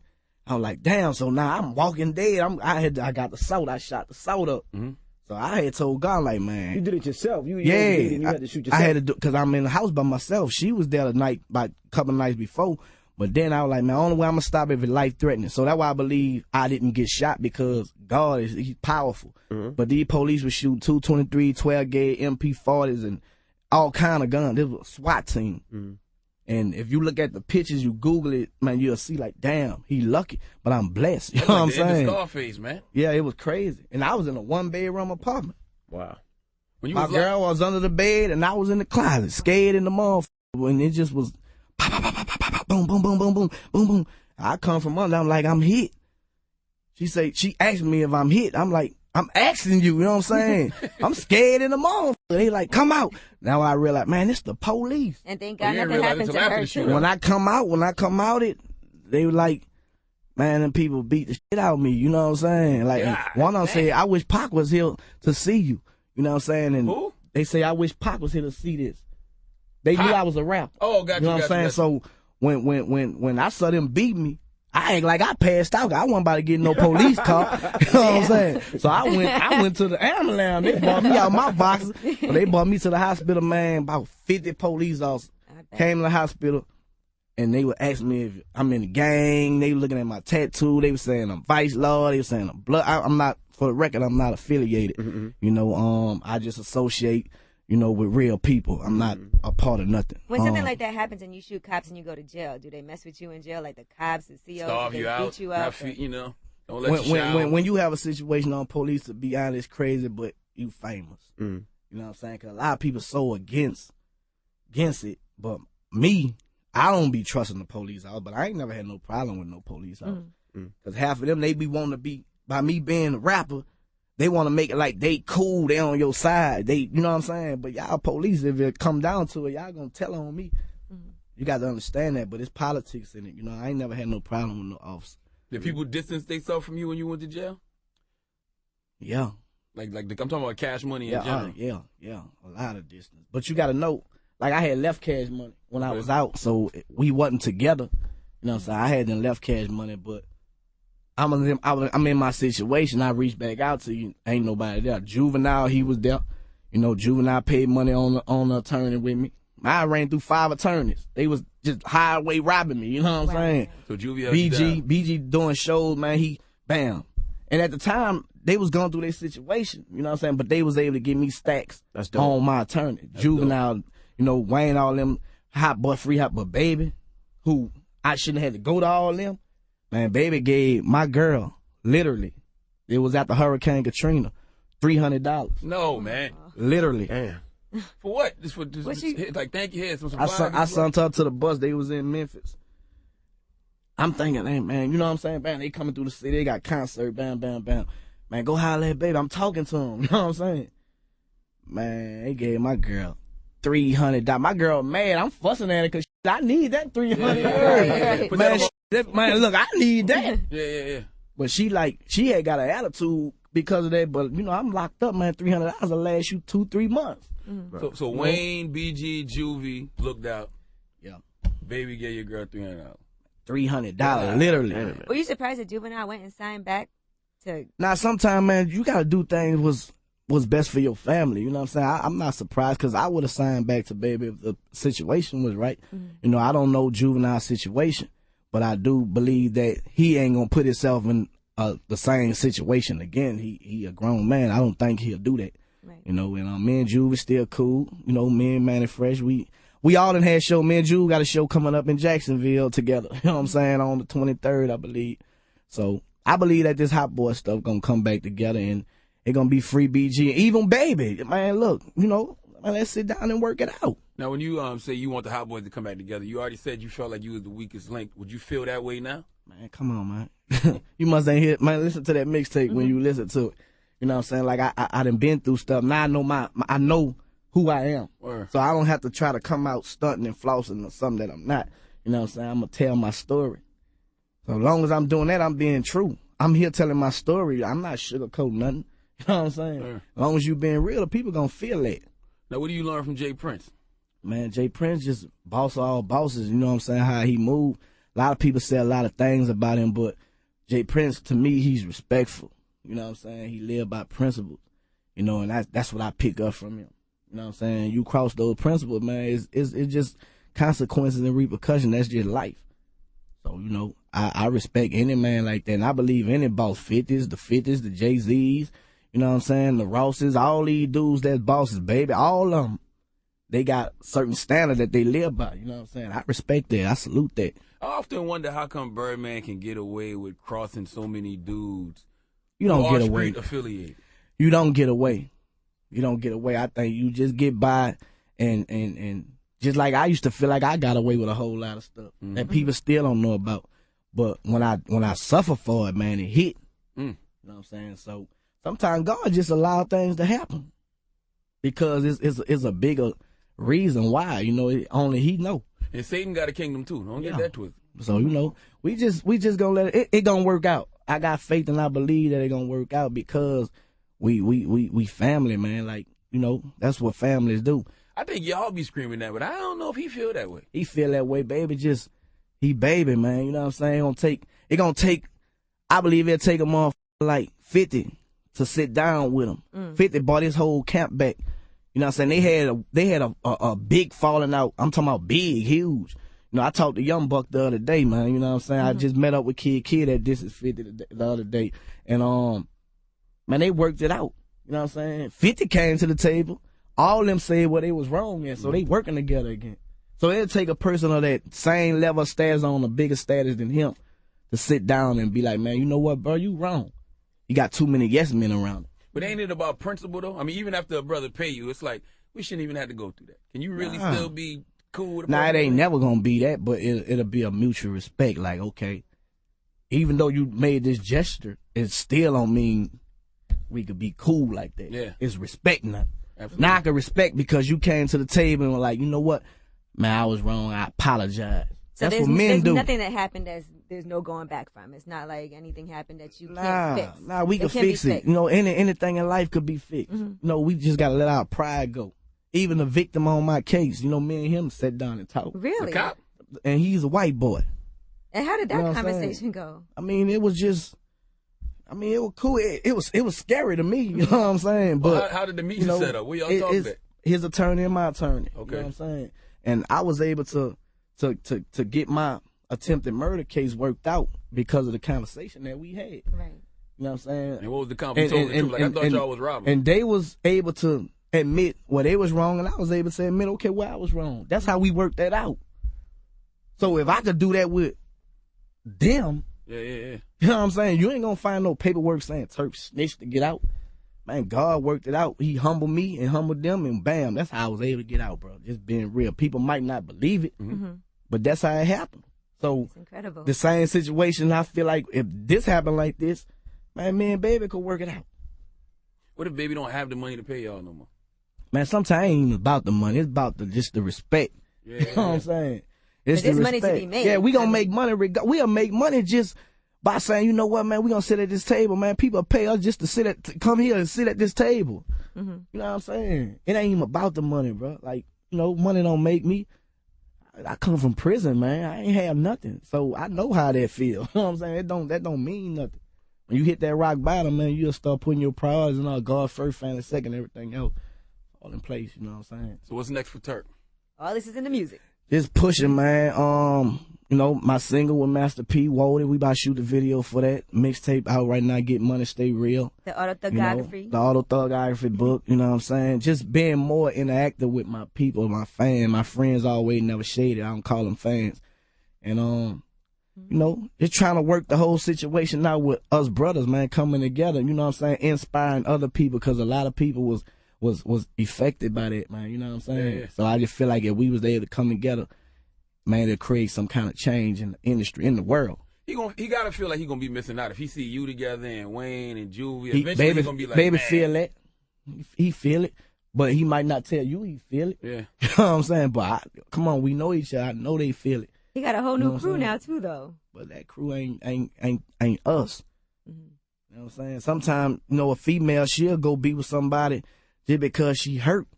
I'm like, damn. So now I'm walking dead. I got the salt. I shot the salt up. So I had told God, like, man. You did it yourself. You had to shoot yourself. I had to do, because I'm in the house by myself. She was there a couple nights before. But then I was like, man, only way I'm going to stop if it's life threatening. So that's why I believe I didn't get shot, because God he's powerful. But these police were shooting 223, 12 gauge, MP40s, and all kind of guns. This was a SWAT team. And if you look at the pictures, you Google it, man, you'll see like, damn, he lucky, but I'm blessed. You know what I'm saying? Scarface, man. Yeah, it was crazy. And I was in a 1-bedroom apartment. Wow. My girl was under the bed, and I was in the closet, scared in the motherfucker. And it just was pop, pop, pop, pop, pop, pop, boom, boom, boom, boom, boom, boom, boom. I come from under, I'm like, I'm hit. She asked me if I'm hit. I'm like, I'm asking you, you know what I'm saying? I'm scared in the mall. They like, come out. Now I realize, man, it's the police. And thank God nothing happened to her too. When I come out, they were like, man, them people beat the shit out of me, you know what I'm saying? Like, one of them said, I wish Pac was here to see you, you know what I'm saying? And who? They say, I wish Pac was here to see this. They knew I was a rapper. Oh, got you. You know what I'm saying? So when I saw them beat me, I ain't like I passed out. I wasn't about to get no police car. You know what I'm saying? So I went to the ambulance. They brought me out my boxes. So they brought me to the hospital, man. About 50 police officers came to the hospital, and they were asking me if I'm in the gang. They were looking at my tattoo. They were saying I'm Vice Lord. They were saying I'm blood. I'm not, for the record, I'm not affiliated. You know, I just associate, you know, with real people. I'm not a part of nothing. When something like that happens and you shoot cops and you go to jail, do they mess with you in jail, like the cops, the COs? Starve you out, beat you up? you know, don't let you shower. When you have a situation on police, to be honest, it's crazy, but you famous. You know what I'm saying? Because a lot of people so against it. But me, I don't be trusting the police out, but I ain't never had no problem with no police out. Because half of them, they be wanting to be, by me being a rapper, they want to make it like they cool, they on your side. You know what I'm saying? But y'all police, if it come down to it, y'all gonna tell on me. You got to understand that, but it's politics in it. You know, I ain't never had no problem with no officer. Did people distance themselves from you when you went to jail? Yeah. Like I'm talking about Cash Money in general. Yeah, a lot of distance. But you got to know, like I had left Cash Money when I was out, so we wasn't together. You know what I'm saying? I had then left Cash Money, but I'm in my situation. I reached back out to you. Ain't nobody there. Juvenile, he was there. You know, Juvenile paid money on the attorney with me. I ran through 5 attorneys. They was just highway robbing me. You know what I'm saying? So BG doing shows, man. He bam. And at the time, they was going through their situation. You know what I'm saying? But they was able to give me stacks on my attorney. Juvenile, you know, Wayne, all them free hot, but Baby, who I shouldn't have had to go to all them. Man, Baby gave my girl, literally, it was after Hurricane Katrina, $300. No, man. Literally. Damn. For what? Just like, thank you. I sent her to the bus. They was in Memphis. I'm thinking, hey, man, you know what I'm saying? Bam, they coming through the city. They got concert. Bam, bam, bam. Man, go holler at Baby. I'm talking to him. You know what I'm saying? Man, they gave my girl $300. My girl mad. I'm fussing at her because I need that $300. Man, look, I need that. Yeah. But she had got an attitude because of that. But, you know, I'm locked up, man. $300 will last you 2-3 months. So Wayne, BG, Juvie looked out. Yeah. Baby gave your girl $300. $300, literally. Were you surprised that Juvenile went and signed back to? Now, sometimes, man, you got to do things was best for your family. You know what I'm saying? I'm not surprised because I would have signed back to Baby if the situation was right. You know, I don't know Juvenile's situation. but I do believe that he ain't gonna put himself in the same situation again. He a grown man. I don't think he'll do that. Right. You know, and me and Juve is still cool. You know, me and Manny Fresh, we all done had show. Me and Juve got a show coming up in Jacksonville together. You know what I'm saying? On the 23rd, I believe. So I believe that this Hotboyz stuff gonna come back together and it gonna be free BG. Even Baby, man, look, you know, man, let's sit down and work it out. Now, when you say you want the Hotboyz to come back together, you already said you felt like you was the weakest link. Would you feel that way now? Man, come on, man. You must ain't hear, man, listen to that mixtape when you listen to it. You know what I'm saying? Like, I done been through stuff. Now I know who I am. Word. So I don't have to try to come out stunting and flossing or something that I'm not. You know what I'm saying? I'm going to tell my story. So as long as I'm doing that, I'm being true. I'm here telling my story. I'm not sugarcoating nothing. You know what I'm saying? Word. As long as you being real, the people going to feel that. Now, what do you learn from Jay Prince? Man, Jay Prince just boss of all bosses. You know what I'm saying? How he moved. A lot of people say a lot of things about him, but Jay Prince, to me, he's respectful. You know what I'm saying? He lived by principles. You know, and that's what I pick up from him. You know what I'm saying? You cross those principles, man, it's just consequences and repercussions. That's just life. So, you know, I respect any man like that. And I believe any boss, the 50s, the Jay-Z's, you know what I'm saying, the Rosses, all these dudes that's bosses, baby, all of them, they got certain standard that they live by. You know what I'm saying? I respect that. I salute that. I often wonder how come Birdman can get away with crossing so many dudes. You don't get who are away. street affiliated. You don't get away. You don't get away. I think you just get by and just like I used to feel like I got away with a whole lot of stuff that people still don't know about. But when I suffer for it, man, it hit. You know what I'm saying? So sometimes God just allow things to happen because it's a bigger reason why. You know, only He know. And Satan got a kingdom too. Don't get that twisted. So, you know, we just gonna let it gonna work out. I got faith and I believe that it gonna work out because we family, man. Like, you know, that's what families do. I think y'all be screaming that, but I don't know if he feel that way. He feel that way, baby. He baby, man. You know what I'm saying? I believe it'll take a motherfucker like 50 to sit down with him. 50 bought his whole camp back. You know what I'm saying? They had a big falling out. I'm talking about big, huge. You know, I talked to Young Buck the other day, man. You know what I'm saying? I just met up with Kid at This Is 50 the other day. And, man, they worked it out. You know what I'm saying? 50 came to the table. All of them said what they was wrong in, so they working together again. So it'll take a person of that same level of status on a bigger status than him to sit down and be like, man, you know what, bro, you wrong. You got too many yes men around. But ain't it about principle, though? I mean, even after a brother pay you, it's like, we shouldn't even have to go through that. Can you really still be cool with a Nah, person? it ain't never gonna be that, but it'll be a mutual respect. Like, okay, even though you made this gesture, it still don't mean we could be cool like that. Yeah. It's respect now. Absolutely. Now I can respect because you came to the table and were like, you know what? Man, I was wrong. I apologize. So That's what men do. There's nothing that happened there's no going back from. It's not like anything happened that you can't fix. Nah, we can fix it. You know, anything in life could be fixed. You know, we just got to let our pride go. Even the victim on my case, you know, me and him sat down and talked. Really? The cop? And he's a white boy. And how did that You know what I'm conversation go? I mean, it was just, it was cool. It was scary to me. You know what I'm saying? But Well, how did the meeting set up? Where y'all talking about? His attorney and my attorney. Okay. You know what I'm saying? And I was able to get my attempted murder case worked out because of the conversation that we had. Right. You know what I'm saying? And what was the conversation? Like, I thought y'all was robbing. And they was able to admit what they was wrong, and I was able to admit, okay, well, I was wrong. That's how we worked that out. So if I could do that with them, Yeah. you know what I'm saying? You ain't gonna find no paperwork saying Turk snitched to get out. Man, God worked it out. He humbled me and humbled them, and bam, that's how I was able to get out, bro. Just being real. People might not believe it, but that's how it happened. So It's incredible. the same situation, I feel like if this happened like this, man, me and baby could work it out. What if baby don't have the money to pay y'all no more? Man, sometimes it ain't even about the money. It's about just the respect. Yeah. You know what I'm saying? It's But the there's money respect. to be made. Yeah, we gonna make money. We'll make money just by saying, you know what, man, we gonna sit at this table, man. People pay us just to come here and sit at this table. You know what I'm saying? It ain't even about the money, bro. Like, you know, money don't make me. I come from prison, man. I ain't have nothing, so I know how that feel. You know what I'm saying? That don't mean nothing. When you hit that rock bottom, man, you'll start putting your priorities and God first, family second, everything else all in place. You know what I'm saying? So what's next for Turk? All this is in the music. Just pushing, man. You know, my single with Master P, Wolded, we about to shoot the video for that. Mixtape out right now, Get Money, Stay Real. The autothugography. You know, the autothugography book, you know what I'm saying? Just being more interactive with my people, my fans. My friends always never shaded. I don't call them fans. And, you know, just trying to work the whole situation out with us brothers, man, coming together, you know what I'm saying? Inspiring other people, because a lot of people was affected by that, man, you know what I'm saying? Yeah. So I just feel like if we was able to come together, man, to create some kind of change in the industry, in the world. He gotta feel like he gonna be missing out if he see you together and Wayne and Juvie. Eventually Baby, he gonna be like, baby man. feel that. He feel it, but he might not tell you he feel it. Yeah. You know what I'm saying? But come on, we know each other. I know they feel it. He got a whole new crew now too, though. But that crew ain't us. Mm-hmm. You know what I'm saying? Sometimes, you know, a female, she'll go be with somebody just because she hurt.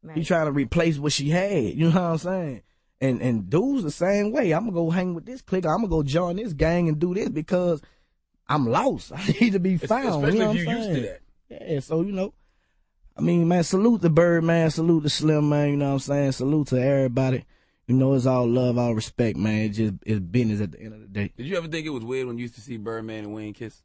Right. He trying to replace what she had. You know what I'm saying? And dudes the same way. I'm gonna go hang with this clique. I'm gonna go join this gang and do this because I'm lost. I need to be found. Especially you know if you're what I'm used to saying? that. Yeah, so, you know, I mean, man, salute the Bird, man. Salute the Slim, man. You know what I'm saying? Salute to everybody. You know, it's all love, all respect, man. It's business at the end of the day. Did you ever think it was weird when you used to see Birdman and Wayne kiss?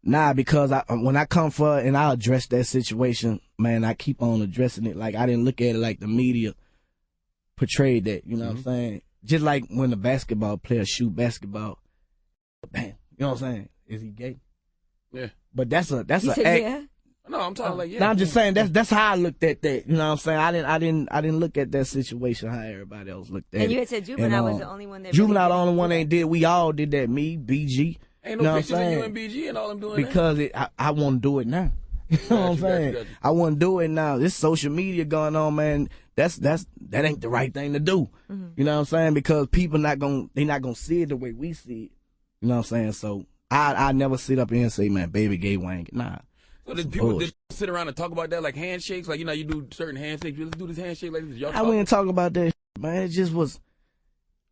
Nah, because when I come for it and I address that situation, man, I keep on addressing it. Like, I didn't look at it like the media portrayed that, you know what I'm saying? Just like when the basketball players shoot basketball, bam, you know what I'm saying? Is he gay? Yeah. But that's You an said act. yeah? No, I'm talking like, yeah. Now I'm just saying that's how I looked at that. You know what I'm saying? I didn't look at that situation how everybody else looked at it. And you had said Juvenile was the only one that Juvenile really the only one ain't did. We all did that. Me, BG. Ain't You know no what I'm pictures of you saying? and BG and all them doing Because I want to do it now. You know what I'm Gotcha, saying? gotcha. I want to do it now. This social media going on, man. That ain't the right thing to do. You know what I'm saying? Because people not gonna see it the way we see it. You know what I'm saying? So I never sit up here and say, man, baby gay wank. Nah. So did people sit around and talk about that, like handshakes? Like, you know, you do certain handshakes. Let's do this handshake like this. Y'all I wouldn't talk about that, man. It just was.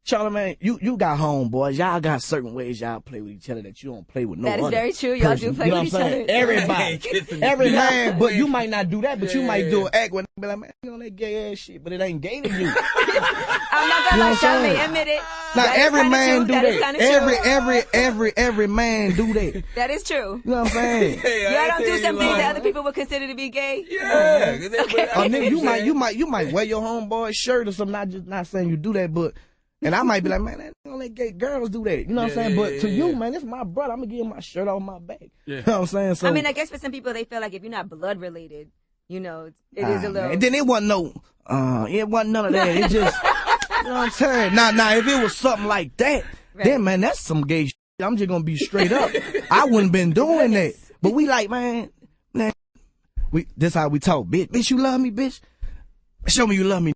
Charlie, man, you got homeboys. Y'all got certain ways y'all play with each other that you don't play with no other. That is very true. Y'all do play you know with each what I'm saying? other. Everybody. Every man, but you might not do that, but you might do an act when be like, man, you on that gay ass shit, but it ain't gay to you. I'm not gonna You know lie, what I'm saying? Charlie, admit it. Now That is every kinda man true. do That is that. kinda true. Every man do that. That is true. You know what I'm saying? Y'all don't do some things that other people would consider to be gay? Yeah. Nigga, you might wear your homeboy shirt or something. Not saying you do that, but and I might be like, man, don't let gay girls do that. You know what I'm saying? But to you, man, this is my brother. I'm gonna give him my shirt off my back. Yeah. You know what I'm saying? So I mean, I guess for some people, they feel like if you're not blood related, you know, it is a little. And then it wasn't it wasn't none of that. It just, you know what I'm saying? Now, if it was something like that, then man, that's some gay shit. I'm just gonna be straight up. I wouldn't been doing that. But we like, man, this how we talk, bitch. Bitch, you love me, bitch. Show me you love me.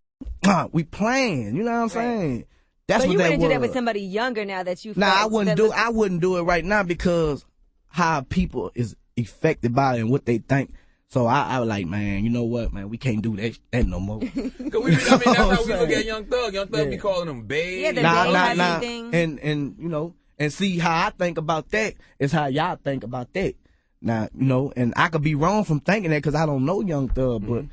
We playing. You know what I'm saying? That's so what you that wouldn't was. do that with somebody younger now that you. Nah, I wouldn't do it right now because how people is affected by it and what they think. So I was like, man, you know what, man, we can't do that no more. Cause that's how we look at Young Thug. Young Thug be calling him babe. Yeah, the Nah. And you know, and see how I think about that is how y'all think about that. Now, you know, and I could be wrong from thinking that because I don't know Young Thug, but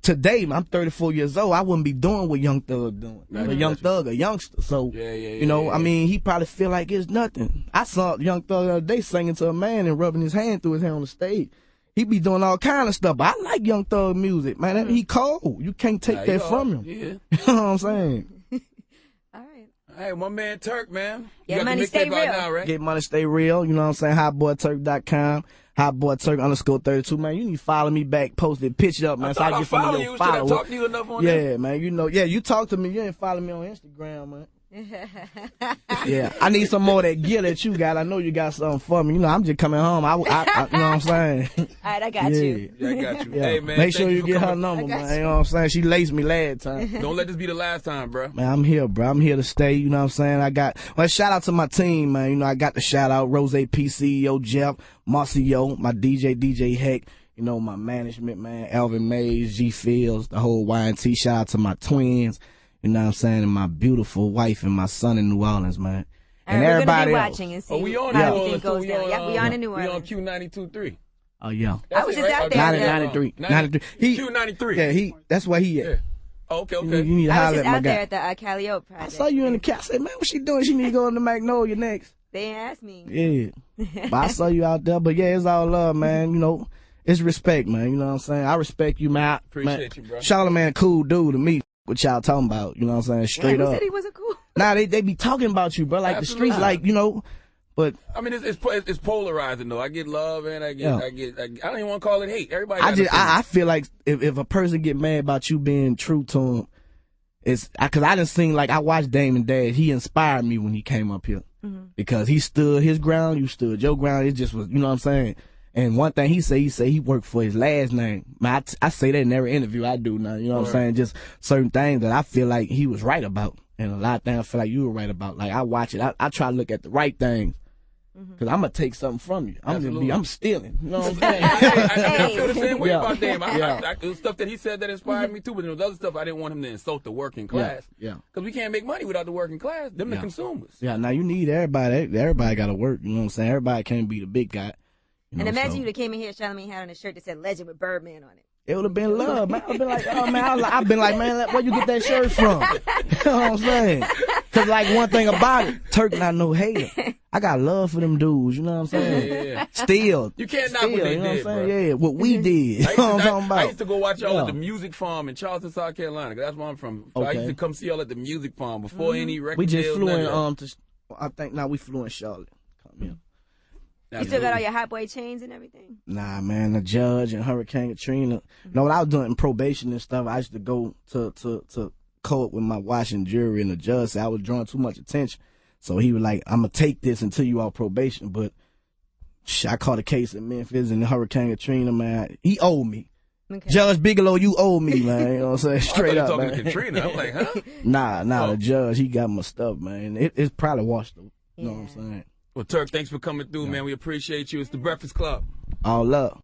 today, I'm 34 years old. I wouldn't be doing what Young Thug doing. But Young Thug a youngster, so you know, I mean, he probably feel like it's nothing. I saw Young Thug the other day singing to a man and rubbing his hand through his hair on the stage. He be doing all kind of stuff. But I like Young Thug music, man. He cold. You can't take that from him. Yeah. You know what I'm saying? All right. Hey, my man Turk, man. You Get got money, the stay mixtape real. out now, right? Get money, stay real. You know what I'm saying? Hotboyturk.com. Hotboyturk_32, man. You need to follow me back, post that picture up, man. I get some of you. your Should I followers. talk to you enough on that? Yeah, man. You know, you talk to me. You ain't follow me on Instagram, man. Yeah, I need some more of that gear that you got. I know you got something for me. You know, I'm just coming home. I you know what I'm saying? All right, I got you. Yeah, I got you. Yeah. Hey, man. Make sure thank you for get her coming. number, man. You know what I'm saying? She laced me last time. Don't let this be the last time, bro. Man, I'm here, bro. I'm here to stay. You know what I'm saying? Shout out to my team, man. You know, I got the shout out Rose P, CEO Jeff, Marcio, my DJ Heck. You know, my management, man, Alvin Mays, G Fields, the whole Y&T. Shout out to my twins. You know what I'm saying? And my beautiful wife and my son in New Orleans, man. And we're everybody gonna be else. watching and see We on how New everything Orleans, goes too. down. Yeah, we on in New We on Orleans. Q92.3. Oh, yeah. I was just out there. 93. Q93. Yeah, that's where he at. Yeah. Oh, okay. You need to I holler was at just my out there guy. at the Calliope I project. saw you in the cat. I said, man, what she doing? She need to go in the Magnolia next. They ain't asked me. Yeah. But I saw you out there. But yeah, it's all love, man. You know, it's respect, man. You know what I'm saying? I respect you, man. Appreciate you, bro. Charlamagne, a cool dude to me. What y'all talking about? You know what I'm saying? Straight Who up. said he wasn't cool? Nah, they be talking about you, bro. Like Absolutely. the streets, like, you know. But I mean, it's polarizing though. I get love and I don't even want to call it hate. Everybody. I feel like if a person get mad about you being true to him, it's because I done seen, like, I watched Damon Dash. He inspired me when he came up here because he stood his ground, you stood your ground. It just was, you know what I'm saying. And one thing he say he worked for his last name. Man, I say that in every interview I do now. You know what I'm saying? Just certain things that I feel like he was right about, and a lot of things I feel like you were right about. Like, I watch it, I try to look at the right things. Cause I'm gonna take something from you. I'm stealing. You know what I'm saying? I feel the same way about them. It was stuff that he said that inspired me too, but there was other stuff I didn't want him to insult the working class. Yeah. Cause we can't make money without the working class. Them the consumers. Yeah. Now you need everybody. Everybody got to work. You know what I'm saying? Everybody can't be the big guy. You know, and imagine you that came in here, Charlamagne had on a shirt that said "Legend" with Birdman on it. It would have been love, man. I've been like, oh man, I've been like, man, where you get that shirt from? You know what I'm saying? Cause like one thing about it, Turk not no hater. I got love for them dudes. You know what I'm saying? Yeah. Still, you can't knock what they you know did, what I'm saying? bro. Yeah, what we did. You know what I'm talking about? I used to go watch y'all at the Music Farm in Charleston, South Carolina. 'Cause that's where I'm from. So I used to come see y'all at the Music Farm before any record. We just deals, flew in. nothing. I think now we flew in Charlotte. Come here. You still got all your hot boy chains and everything? Nah, man, the Judge and Hurricane Katrina. No, when I was doing probation and stuff, I used to go to court with my watch and jewelry, and the judge said I was drawing too much attention. So he was like, I'm going to take this until you off probation. But I caught a case in Memphis and Hurricane Katrina, man. He owed me. Okay. Judge Bigelow, you owe me, man. You know what I'm saying? Straight up, talking man. to Katrina. I'm like, huh? Nah, the judge, he got my stuff, man. It's probably washed up. You know what I'm saying? Well, Turk, thanks for coming through, man. We appreciate you. It's the Breakfast Club. All love.